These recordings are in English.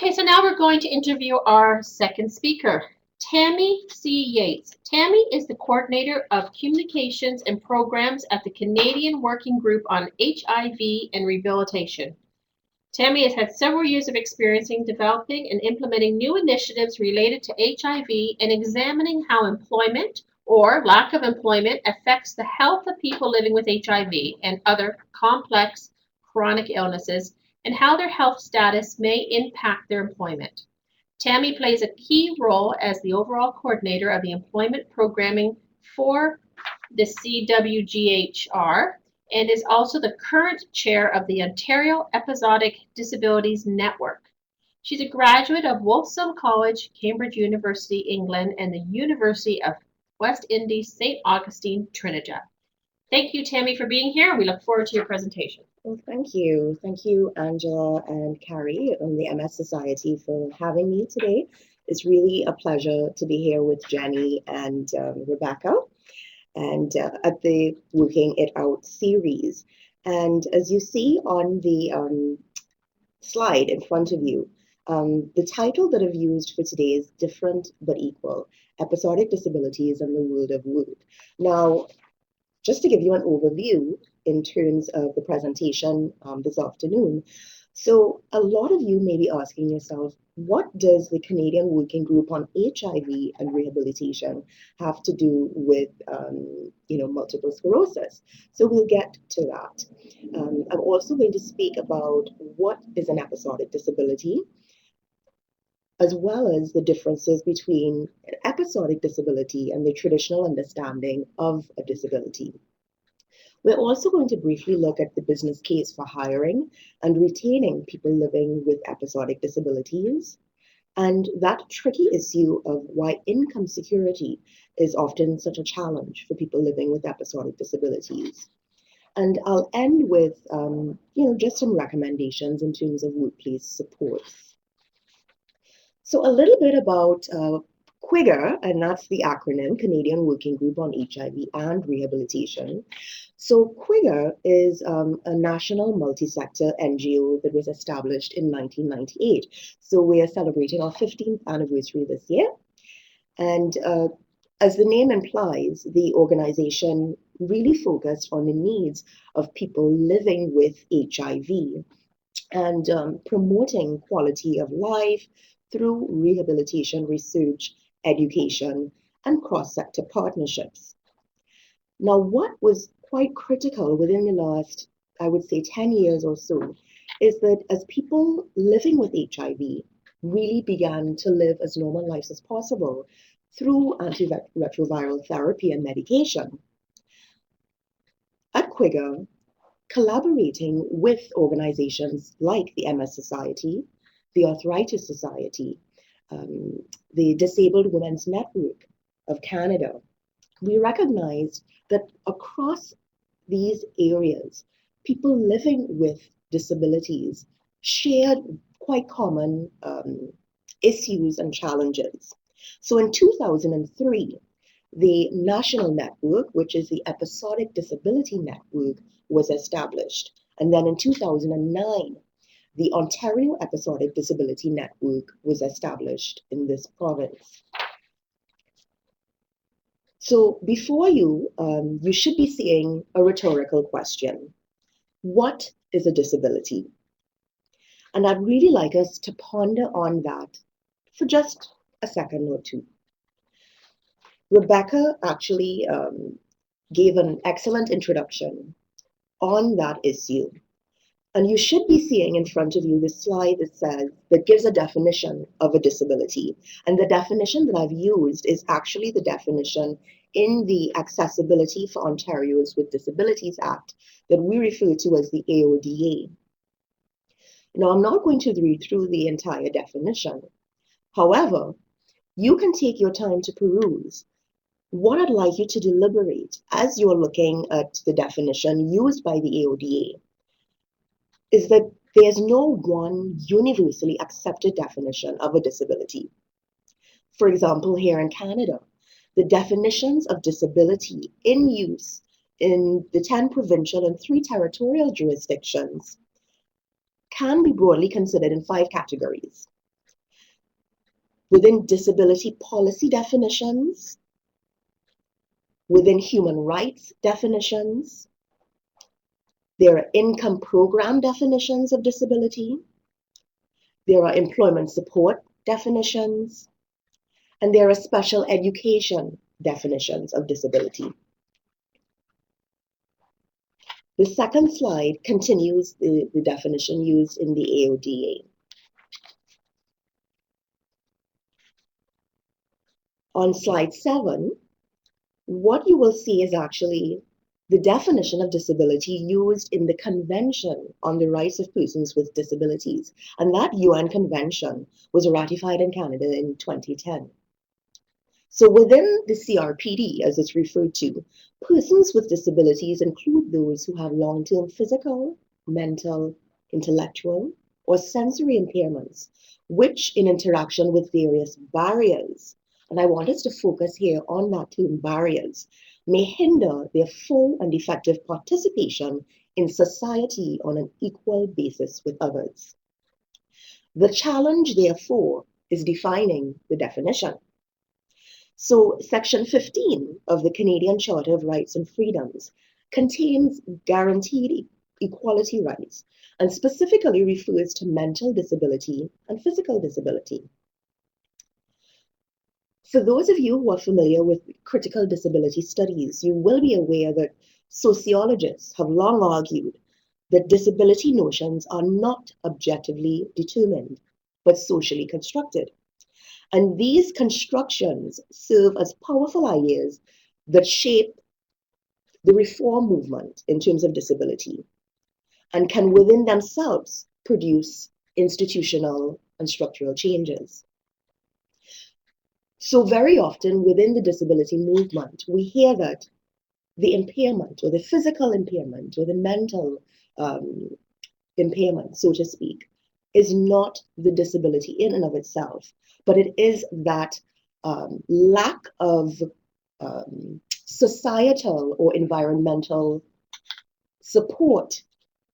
Okay, so now we're going to interview our second speaker, Tammy C. Yates. Tammy is the coordinator of communications and programs at the Canadian Working Group on HIV and Rehabilitation. Tammy has had several years of experience in developing and implementing new initiatives related to HIV and examining how employment or lack of employment affects the health of people living with HIV and other complex chronic illnesses and how their health status may impact their employment. Tammy plays a key role as the overall coordinator of the employment programming for the CWGHR and is also the current chair of the Ontario Episodic Disabilities Network. She's a graduate of Wolfson College, Cambridge University, England, and the University of West Indies, St. Augustine, Trinidad. Thank you, Tammy, for being here. We look forward to your presentation. Well, thank you. Thank you, Angela and Carrie from the MS Society for having me today. It's really a pleasure to be here with Jenny and Rebecca and at the Working It Out series. And as you see on the slide in front of you, the title that I've used for today is Different But Equal, Episodic Disabilities and the World of Work. Now, just to give you an overview in terms of the presentation this afternoon, so a lot of you may be asking yourself, what does the Canadian Working Group on HIV and Rehabilitation have to do with multiple sclerosis? So we'll get to that. I'm also going to speak about what is an episodic disability, as well as the differences between an episodic disability and the traditional understanding of a disability. We're also going to briefly look at the business case for hiring and retaining people living with episodic disabilities, and that tricky issue of why income security is often such a challenge for people living with episodic disabilities. And I'll end with, just some recommendations in terms of workplace supports. So a little bit about QWIGR, and that's the acronym, Canadian Working Group on HIV and Rehabilitation. So QWIGR is a national multi-sector NGO that was established in 1998. So we are celebrating our 15th anniversary this year. And as the name implies, the organization really focused on the needs of people living with HIV and promoting quality of life through rehabilitation research, education, and cross-sector partnerships. Now, what was quite critical within the last, I would say, 10 years or so, is that as people living with HIV really began to live as normal lives as possible through antiretroviral therapy and medication, at QWIGR, collaborating with organizations like the MS Society, the Arthritis Society, the Disabled Women's Network of Canada, we recognized that across these areas, people living with disabilities shared quite common issues and challenges. So in 2003, the national network, which is the Episodic Disability Network, was established. And then in 2009, the Ontario Episodic Disability Network was established in this province. So before you, you should be seeing a rhetorical question. What is a disability? And I'd really like us to ponder on that for just a second or two. Rebecca actually gave an excellent introduction on that issue. And you should be seeing in front of you this slide that gives a definition of a disability. And the definition that I've used is actually the definition in the Accessibility for Ontarians with Disabilities Act that we refer to as the AODA. Now, I'm not going to read through the entire definition. However, you can take your time to peruse. What I'd like you to deliberate as you're looking at the definition used by the AODA is that there's no one universally accepted definition of a disability. For example, here in Canada, the definitions of disability in use in the 10 provincial and 3 territorial jurisdictions can be broadly considered in 5 categories. within disability policy definitions, within human rights definitions. There are income program definitions of disability. There are employment support definitions. And there are special education definitions of disability. The second slide continues the definition used in the AODA. On slide 7, what you will see is actually the definition of disability used in the Convention on the Rights of Persons with Disabilities. And that UN convention was ratified in Canada in 2010. So within the CRPD, as it's referred to, persons with disabilities include those who have long-term physical, mental, intellectual, or sensory impairments, which in interaction with various barriers, and I want us to focus here on that term barriers, may hinder their full and effective participation in society on an equal basis with others. The challenge, therefore, is defining the definition. So Section 15 of the Canadian Charter of Rights and Freedoms contains guaranteed equality rights and specifically refers to mental disability and physical disability. For those of you who are familiar with critical disability studies, you will be aware that sociologists have long argued that disability notions are not objectively determined, but socially constructed. And these constructions serve as powerful ideas that shape the reform movement in terms of disability and can within themselves produce institutional and structural changes. So very often within the disability movement, we hear that the impairment or the physical impairment or the mental impairment, so to speak, is not the disability in and of itself, but it is that lack of societal or environmental support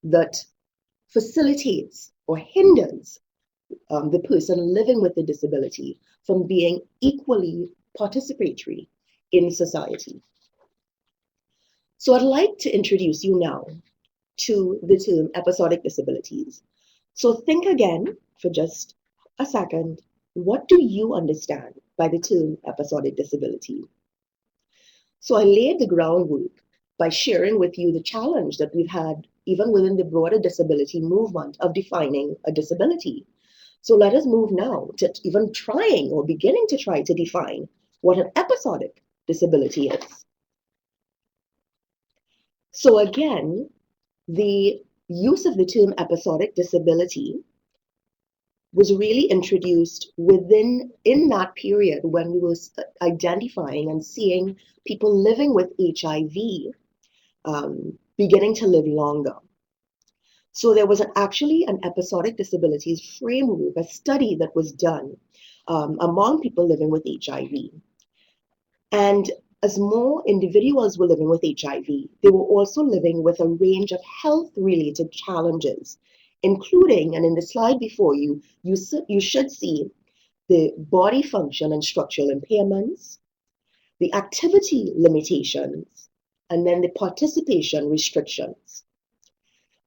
that facilitates or hinders the person living with the disability from being equally participatory in society. So I'd like to introduce you now to the term episodic disabilities. So think again for just a second, what do you understand by the term episodic disability? So I laid the groundwork by sharing with you the challenge that we've had even within the broader disability movement of defining a disability. So let us move now to even trying or beginning to try to define what an episodic disability is. So again, the use of the term episodic disability was really introduced in that period when we were identifying and seeing people living with HIV beginning to live longer. So there was actually an episodic disabilities framework, a study that was done among people living with HIV. And as more individuals were living with HIV, they were also living with a range of health-related challenges, including, and in the slide before you, you should see the body function and structural impairments, the activity limitations, and then the participation restrictions.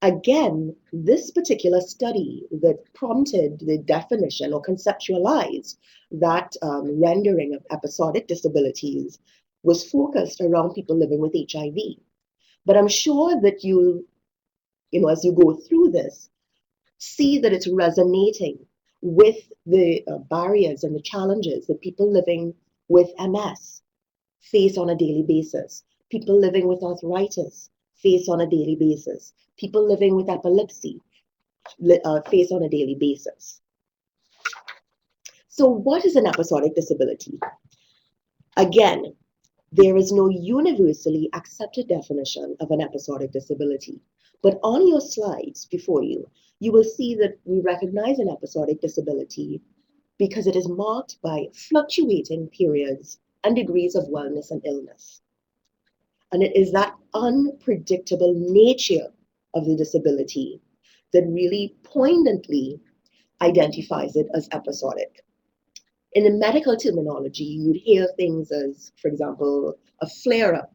Again, this particular study that prompted the definition or conceptualized that rendering of episodic disabilities was focused around people living with HIV. But I'm sure that you as you go through this, see that it's resonating with the barriers and the challenges that people living with MS face on a daily basis, people living with arthritis face on a daily basis, people living with epilepsy face on a daily basis. So what is an episodic disability? Again, there is no universally accepted definition of an episodic disability. But on your slides before you, you will see that we recognize an episodic disability because it is marked by fluctuating periods and degrees of wellness and illness. And it is that unpredictable nature of the disability that really poignantly identifies it as episodic. In the medical terminology, you'd hear things as, for example, a flare-up.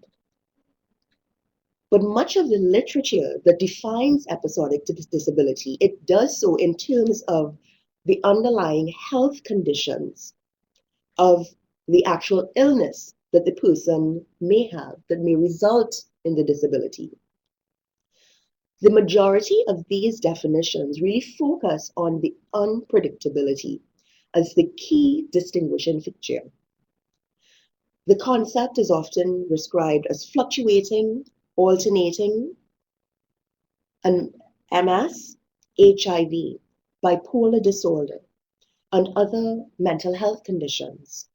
But much of the literature that defines episodic disability, it does so in terms of the underlying health conditions of the actual illness that the person may have that may result in the disability. The majority of these definitions really focus on the unpredictability as the key distinguishing feature. The concept is often described as fluctuating, alternating, and MS, HIV, bipolar disorder, and other mental health conditions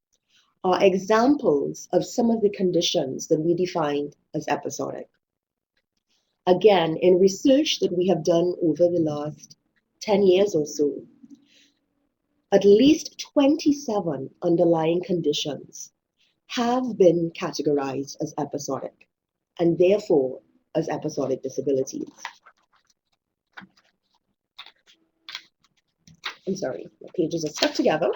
are examples of some of the conditions that we define as episodic. Again, in research that we have done over the last 10 years or so, at least 27 underlying conditions have been categorized as episodic and therefore as episodic disabilities. I'm sorry, my pages are stuck together.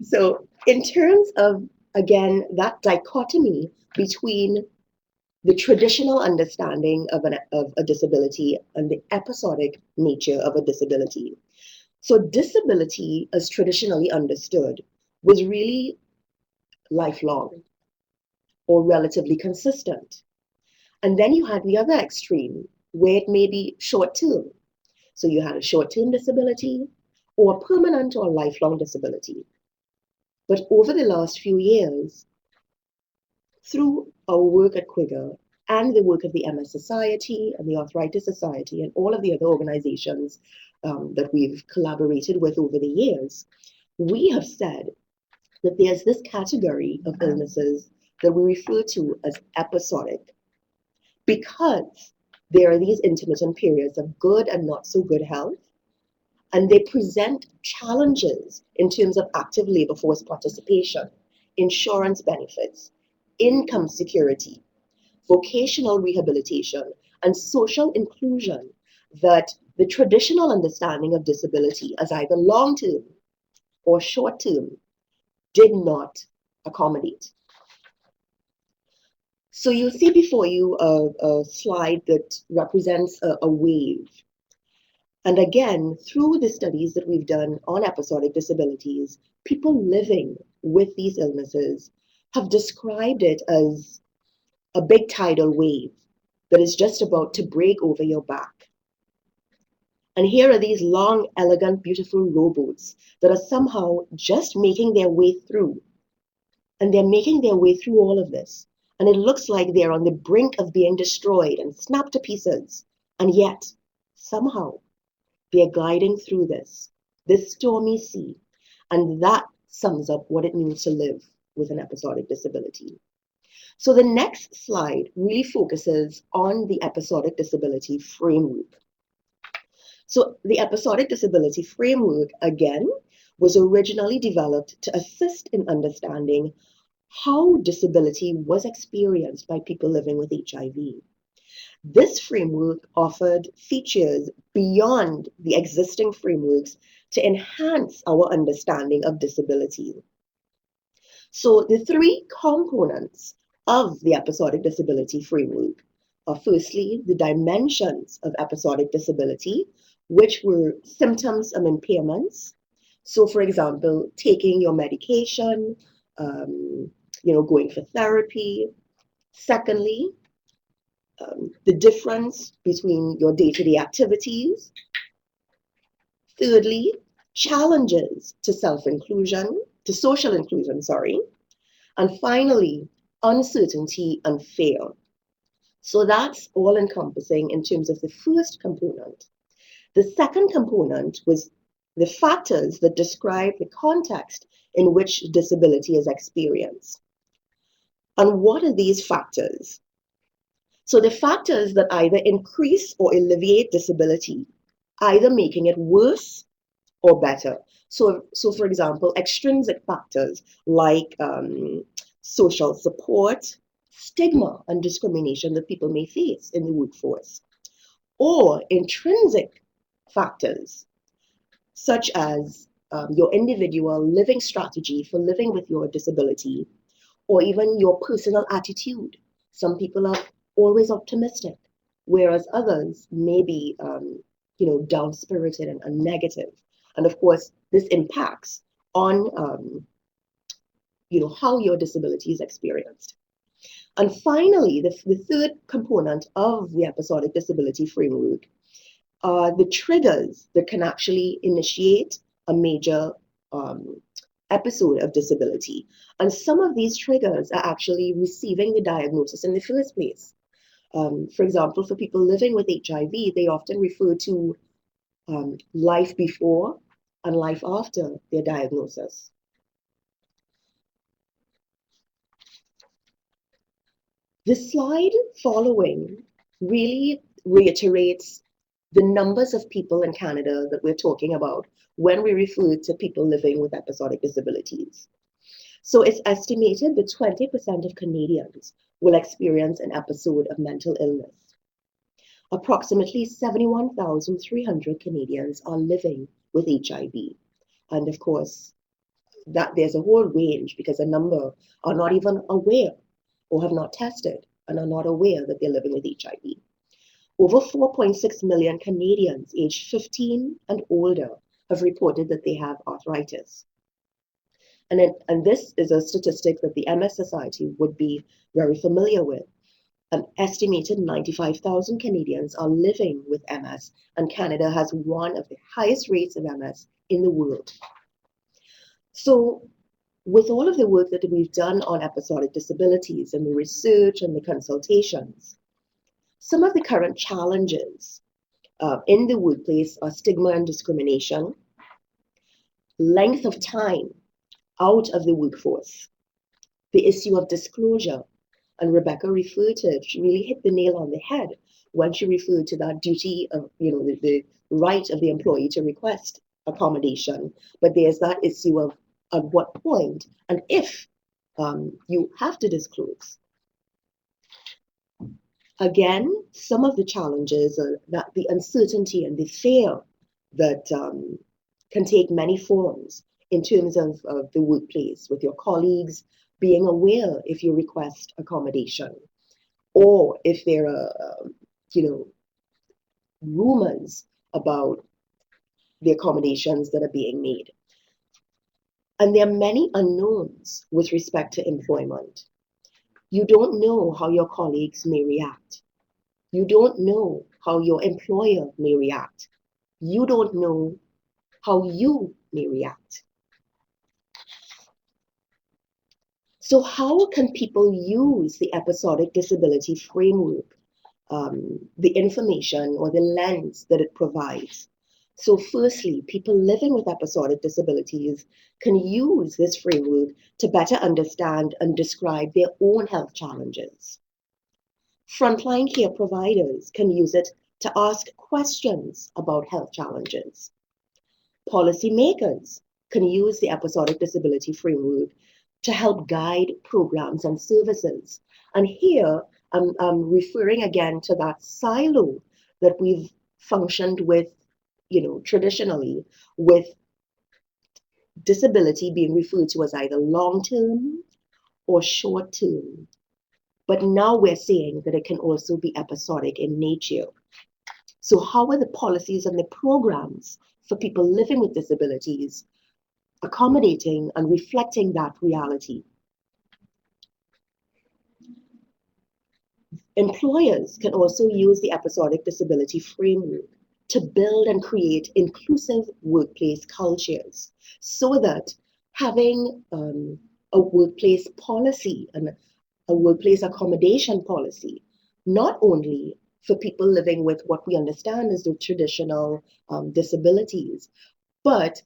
So in terms of, again, that dichotomy between the traditional understanding of a disability and the episodic nature of a disability. So disability, as traditionally understood, was really lifelong or relatively consistent. And then you had the other extreme, where it may be short-term. So you had a short-term disability or permanent or lifelong disability. But over the last few years, through our work at Quigger and the work of the MS Society and the Arthritis Society and all of the other organizations that we've collaborated with over the years, we have said that there's this category of illnesses that we refer to as episodic because there are these intermittent periods of good and not so good health, and they present challenges in terms of active labor force participation, insurance benefits, income security, vocational rehabilitation, and social inclusion that the traditional understanding of disability as either long-term or short-term did not accommodate. So you'll see before you a slide that represents a wave. And again, through the studies that we've done on episodic disabilities, people living with these illnesses have described it as a big tidal wave that is just about to break over your back. And here are these long, elegant, beautiful rowboats that are somehow just making their way through. And they're making their way through all of this. And it looks like they're on the brink of being destroyed and snapped to pieces. And yet, somehow, they're gliding through this stormy sea. And that sums up what it means to live with an episodic disability. So the next slide really focuses on the episodic disability framework. So the episodic disability framework, again, was originally developed to assist in understanding how disability was experienced by people living with HIV. This framework offered features beyond the existing frameworks to enhance our understanding of disability. So the three components of the episodic disability framework are firstly the dimensions of episodic disability, which were symptoms and impairments. So for example, taking your medication, going for therapy. Secondly, the difference between your day-to-day activities. Thirdly, challenges to self-inclusion, to social inclusion, sorry. And finally, uncertainty and fear. So that's all encompassing in terms of the first component. The second component was the factors that describe the context in which disability is experienced. And what are these factors? So the factors that either increase or alleviate disability, either making it worse or better. So for example, extrinsic factors like social support, stigma and discrimination that people may face in the workforce, or intrinsic factors such as your individual living strategy for living with your disability, or even your personal attitude. Some people are always optimistic, whereas others may be, down-spirited and negative. And of course, this impacts on, how your disability is experienced. And finally, the third component of the episodic disability framework are the triggers that can actually initiate a major episode of disability. And some of these triggers are actually receiving the diagnosis in the first place. For example, for people living with HIV, they often refer to life before and life after their diagnosis. The slide following really reiterates the numbers of people in Canada that we're talking about when we refer to people living with episodic disabilities. So it's estimated that 20% of Canadians will experience an episode of mental illness. Approximately 71,300 Canadians are living with HIV. And of course, that there's a whole range because a number are not even aware or have not tested and are not aware that they're living with HIV. Over 4.6 million Canadians aged 15 and older have reported that they have arthritis. And this is a statistic that the MS Society would be very familiar with. An estimated 95,000 Canadians are living with MS, and Canada has one of the highest rates of MS in the world. So with all of the work that we've done on episodic disabilities and the research and the consultations, some of the current challenges in the workplace are stigma and discrimination, length of time out of the workforce, the issue of disclosure, and Rebecca referred to it. She really hit the nail on the head when she referred to that duty of, the right of the employee to request accommodation. But there's that issue of at what point and if you have to disclose. Again, some of the challenges are that the uncertainty and the fear that can take many forms in terms of the workplace with your colleagues, being aware if you request accommodation, or if there are, rumors about the accommodations that are being made. And there are many unknowns with respect to employment. You don't know how your colleagues may react. You don't know how your employer may react. You don't know how you may react. So how can people use the episodic disability framework, the information or the lens that it provides? So firstly, people living with episodic disabilities can use this framework to better understand and describe their own health challenges. Frontline care providers can use it to ask questions about health challenges. Policymakers can use the episodic disability framework to help guide programs and services. And here, I'm referring again to that silo that we've functioned with, traditionally, with disability being referred to as either long-term or short-term. But now we're saying that it can also be episodic in nature. So how are the policies and the programs for people living with disabilities accommodating and reflecting that reality? Employers can also use the episodic disability framework to build and create inclusive workplace cultures so that having a workplace policy and a workplace accommodation policy, not only for people living with what we understand as the traditional disabilities, but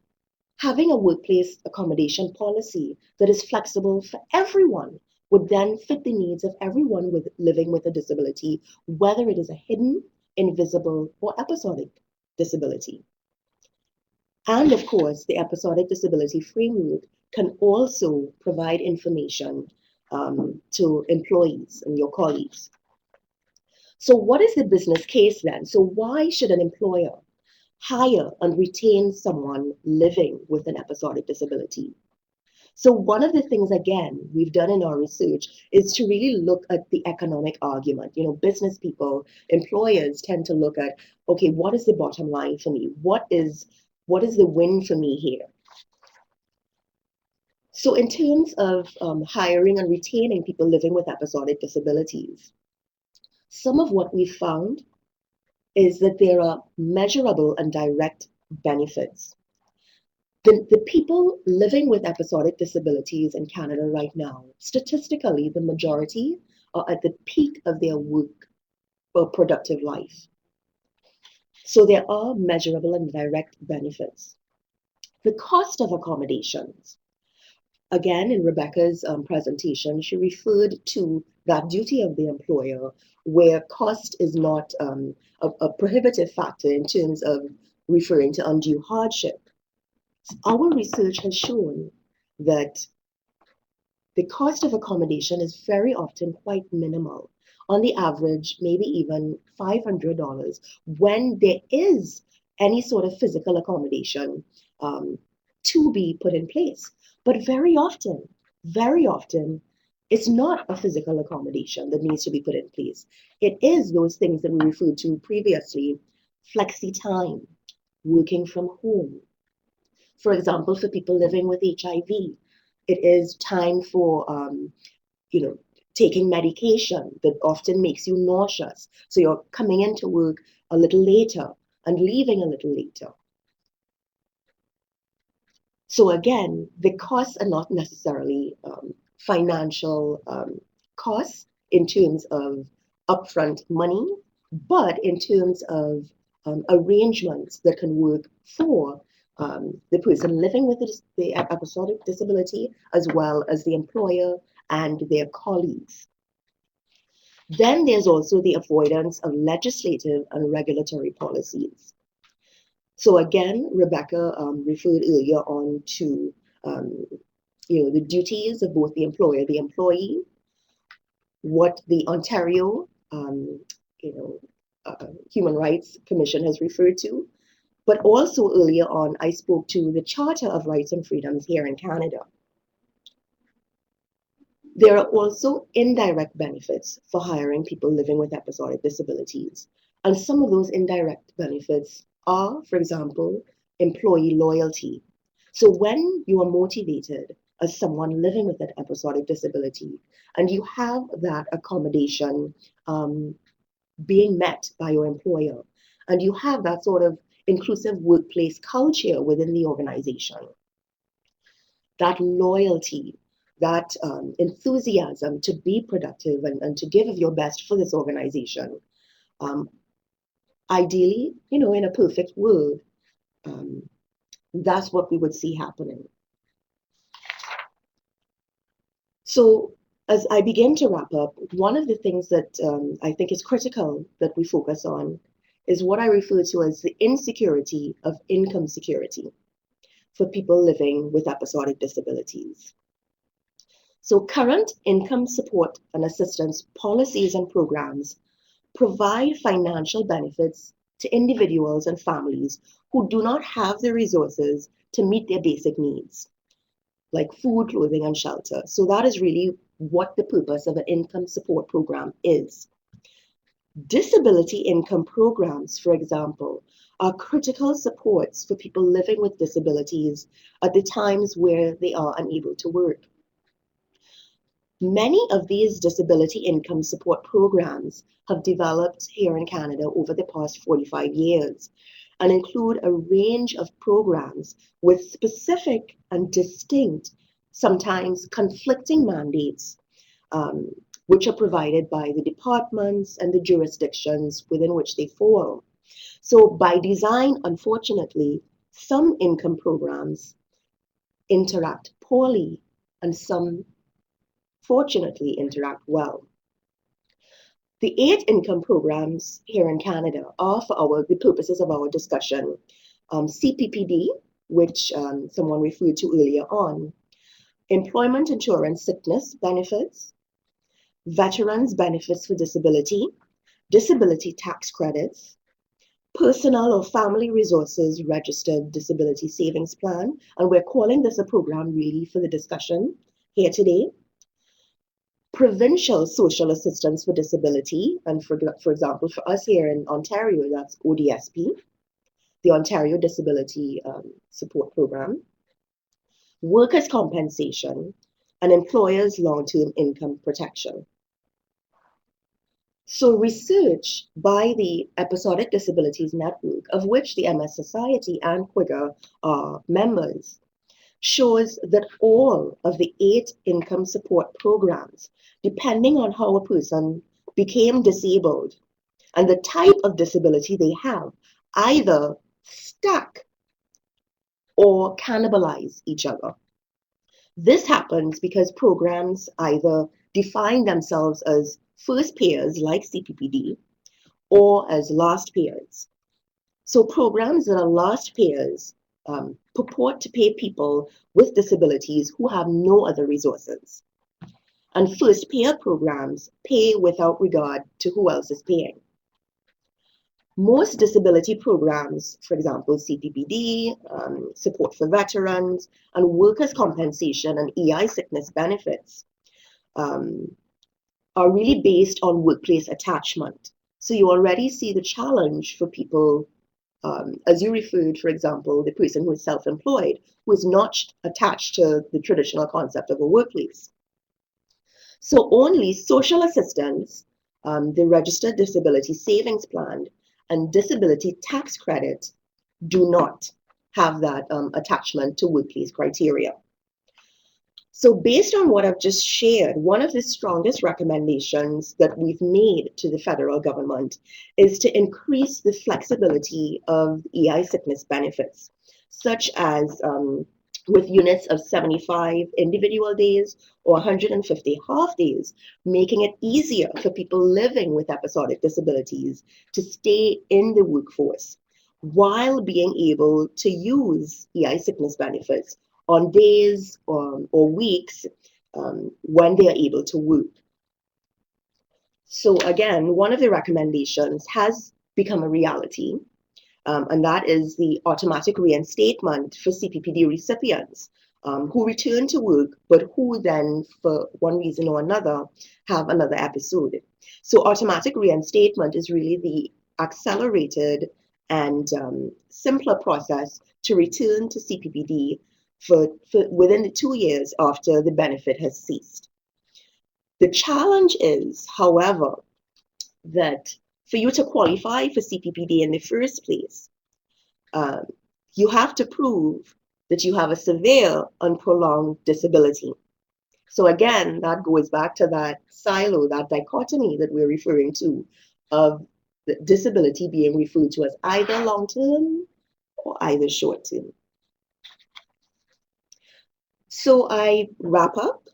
having a workplace accommodation policy that is flexible for everyone would then fit the needs of everyone living with a disability, whether it is a hidden, invisible, or episodic disability. And of course, the episodic disability framework can also provide information to employees and your colleagues. So what is the business case then? So why should an employer hire and retain someone living with an episodic disability. So one of the things, again, we've done in our research is to really look at the economic argument. Business people, employers tend to look at, okay, what is the bottom line for me? What is the win for me here? So in terms of hiring and retaining people living with episodic disabilities, some of what we found is that there are measurable and direct benefits. The people living with episodic disabilities in Canada right now, statistically, the majority are at the peak of their work or productive life. So there are measurable and direct benefits. The cost of accommodations. Again, in Rebecca's presentation, she referred to that duty of the employer where cost is not a prohibitive factor in terms of referring to undue hardship. Our research has shown that the cost of accommodation is very often quite minimal. On the average, maybe even $500 when there is any sort of physical accommodation to be put in place. But very often, it's not a physical accommodation that needs to be put in place. It is those things that we referred to previously, flexi time, working from home. For example, for people living with HIV, it is time for, taking medication that often makes you nauseous. So you're coming into work a little later and leaving a little later. So again, the costs are not necessarily financial costs in terms of upfront money, but in terms of arrangements that can work for the person living with the episodic disability, as well as the employer and their colleagues. Then there's also the avoidance of legislative and regulatory policies. So again, Rebecca referred earlier on to the duties of both the employer, the employee, what the Ontario Human Rights Commission has referred to, but also earlier on, I spoke to the Charter of Rights and Freedoms here in Canada. There are also indirect benefits for hiring people living with episodic disabilities. And some of those indirect benefits are, for example, employee loyalty. So when you are motivated as someone living with an episodic disability, and you have that accommodation being met by your employer, and you have that sort of inclusive workplace culture within the organization, that loyalty, that enthusiasm to be productive and to give of your best for this organization. Ideally, in a perfect world, that's what we would see happening. So as I begin to wrap up, one of the things that I think is critical that we focus on is what I refer to as the insecurity of income security for people living with episodic disabilities. So current income support and assistance policies and programs provide financial benefits to individuals and families who do not have the resources to meet their basic needs, like food, clothing, and shelter. So that is really what the purpose of an income support program is. Disability income programs, for example, are critical supports for people living with disabilities at the times where they are unable to work. Many of these disability income support programs have developed here in Canada over the past 45 years and include a range of programs with specific and distinct, sometimes conflicting mandates, which are provided by the departments and the jurisdictions within which they fall. So by design, unfortunately, some income programs interact poorly and some fortunately interact well. The 8 income programs here in Canada are for the purposes of our discussion, CPPD, which someone referred to earlier on, employment insurance sickness benefits, veterans benefits for disability, disability tax credits, personal or family resources registered disability savings plan, and we're calling this a program really for the discussion here today. Provincial social assistance for disability, and for example, for us here in Ontario, that's ODSP, the Ontario Disability Support Program, workers' compensation, and employers' long-term income protection. So research by the Episodic Disabilities Network, of which the MS Society and QIGA are members, shows that all of the 8 income support programs, depending on how a person became disabled and the type of disability they have, either stack or cannibalize each other. This happens because programs either define themselves as first payers like CPPD or as last payers. So programs that are last payers purport to pay people with disabilities who have no other resources. And first payer programs pay without regard to who else is paying. Most disability programs, for example, CPPD, support for veterans, and workers' compensation and EI sickness benefits, are really based on workplace attachment. So you already see the challenge for people, as you referred, for example, the person who is self-employed, who is not attached to the traditional concept of a workplace. So only social assistance, the registered disability savings plan, and disability tax credit do not have that attachment to workplace criteria. So based on what I've just shared, one of the strongest recommendations that we've made to the federal government is to increase the flexibility of EI sickness benefits, such as with units of 75 individual days or 150 half days, making it easier for people living with episodic disabilities to stay in the workforce while being able to use EI sickness benefits on days or weeks when they are able to work. So again, one of the recommendations has become a reality, and that is the automatic reinstatement for CPPD recipients who return to work, but who then, for one reason or another, have another episode. So automatic reinstatement is really the accelerated and simpler process to return to CPPD for within the 2 years after the benefit has ceased. The challenge is, however, that for you to qualify for CPPD in the first place, you have to prove that you have a severe and prolonged disability. So again, that goes back to that silo, that dichotomy that we're referring to, of the disability being referred to as either long-term or either short-term. So I wrap up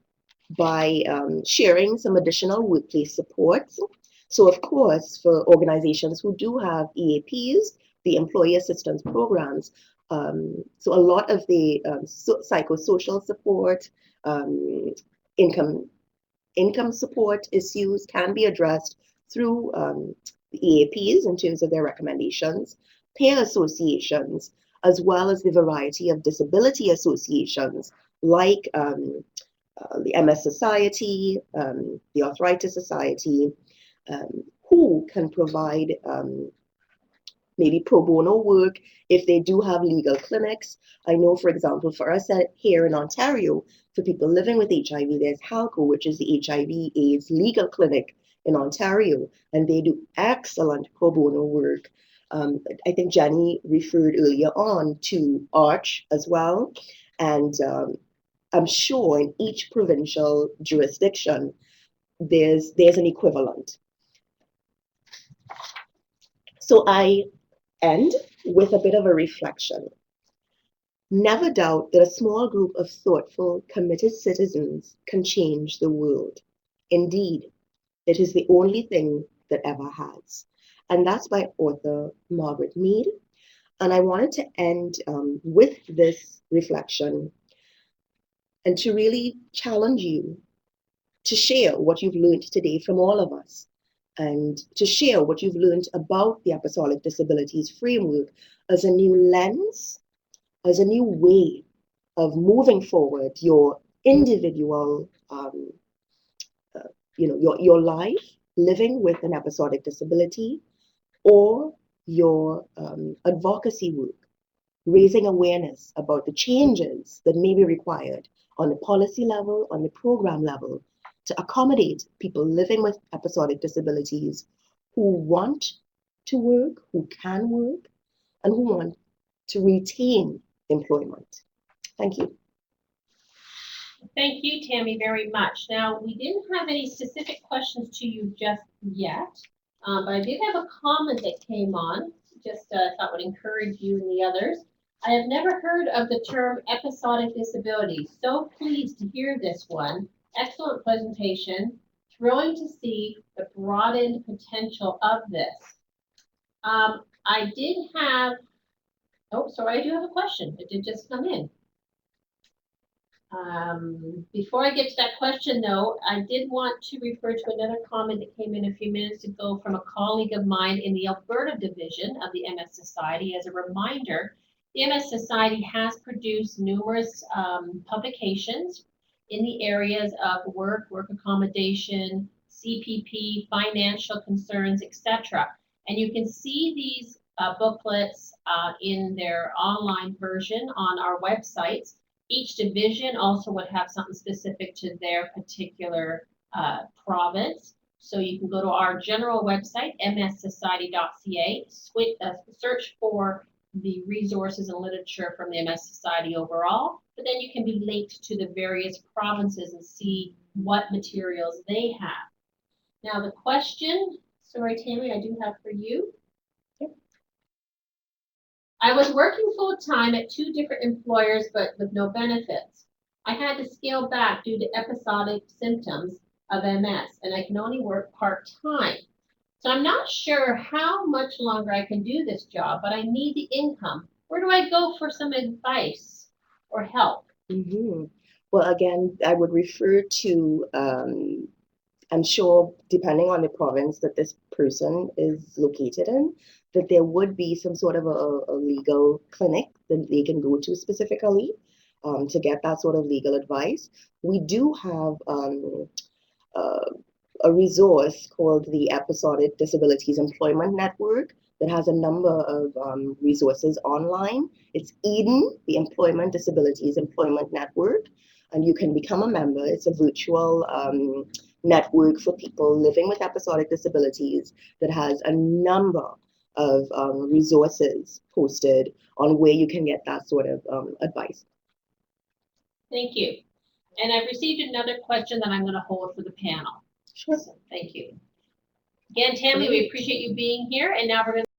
by sharing some additional workplace supports. So of course, for organizations who do have EAPs, the employee assistance programs, so a lot of the psychosocial support, income support issues can be addressed through the EAPs in terms of their recommendations, peer associations, as well as the variety of disability associations like the MS Society, the Arthritis Society, who can provide maybe pro bono work if they do have legal clinics. I know, for example, for us here in Ontario, for people living with HIV, there's HALCO, which is the HIV/AIDS legal clinic in Ontario, and they do excellent pro bono work. I think Jenny referred earlier on to ARCH as well, and I'm sure in each provincial jurisdiction, there's an equivalent. So I end with a bit of a reflection. Never doubt that a small group of thoughtful, committed citizens can change the world. Indeed, it is the only thing that ever has. And that's by author Margaret Mead. And I wanted to end with this reflection and to really challenge you to share what you've learned today from all of us. and to share what you've learned about the Episodic Disabilities framework as a new lens, as a new way of moving forward your individual, your life living with an episodic disability, or your advocacy work, raising awareness about the changes that may be required on the policy level, on the program level, to accommodate people living with episodic disabilities who want to work, who can work, and who want to retain employment. Thank you. Thank you, Tammy, very much. Now, we didn't have any specific questions to you just yet, but I did have a comment that came on, just thought would encourage you and the others. I have never heard of the term episodic disability. So pleased to hear this one. Excellent presentation. Thrilling to see the broadened potential of this. I did have, oh, sorry, I do have a question. It did just come in. Before I get to that question, though, I did want to refer to another comment that came in a few minutes ago from a colleague of mine in the Alberta division of the MS Society. As a reminder, the MS Society has produced numerous publications in the areas of work accommodation, CPP, financial concerns, etc. And you can see these booklets in their online version on our websites. Each division also would have something specific to their particular province. So you can go to our general website, mssociety.ca, search for the resources and literature from the MS Society overall, but then you can be linked to the various provinces and see what materials they have. Now the question, sorry Tammy, I do have for you. I was working full-time at 2 different employers, but with no benefits. I had to scale back due to episodic symptoms of MS, and I can only work part-time. So I'm not sure how much longer I can do this job, but I need the income. Where do I go for some advice or help? Well, again, I would refer to, I'm sure, depending on the province that this person is located in, that there would be some sort of a legal clinic that they can go to specifically to get that sort of legal advice. We do have a resource called the Episodic Disabilities Employment Network that has a number of resources online. It's EDEN, the Employment Disabilities Employment Network, and you can become a member. It's a virtual network for people living with episodic disabilities that has a number of resources posted on where you can get that sort of advice. Thank you. And I've received another question that I'm going to hold for the panel. Sure. So, thank you. Again, Tammy, we appreciate you being here, and now we're going to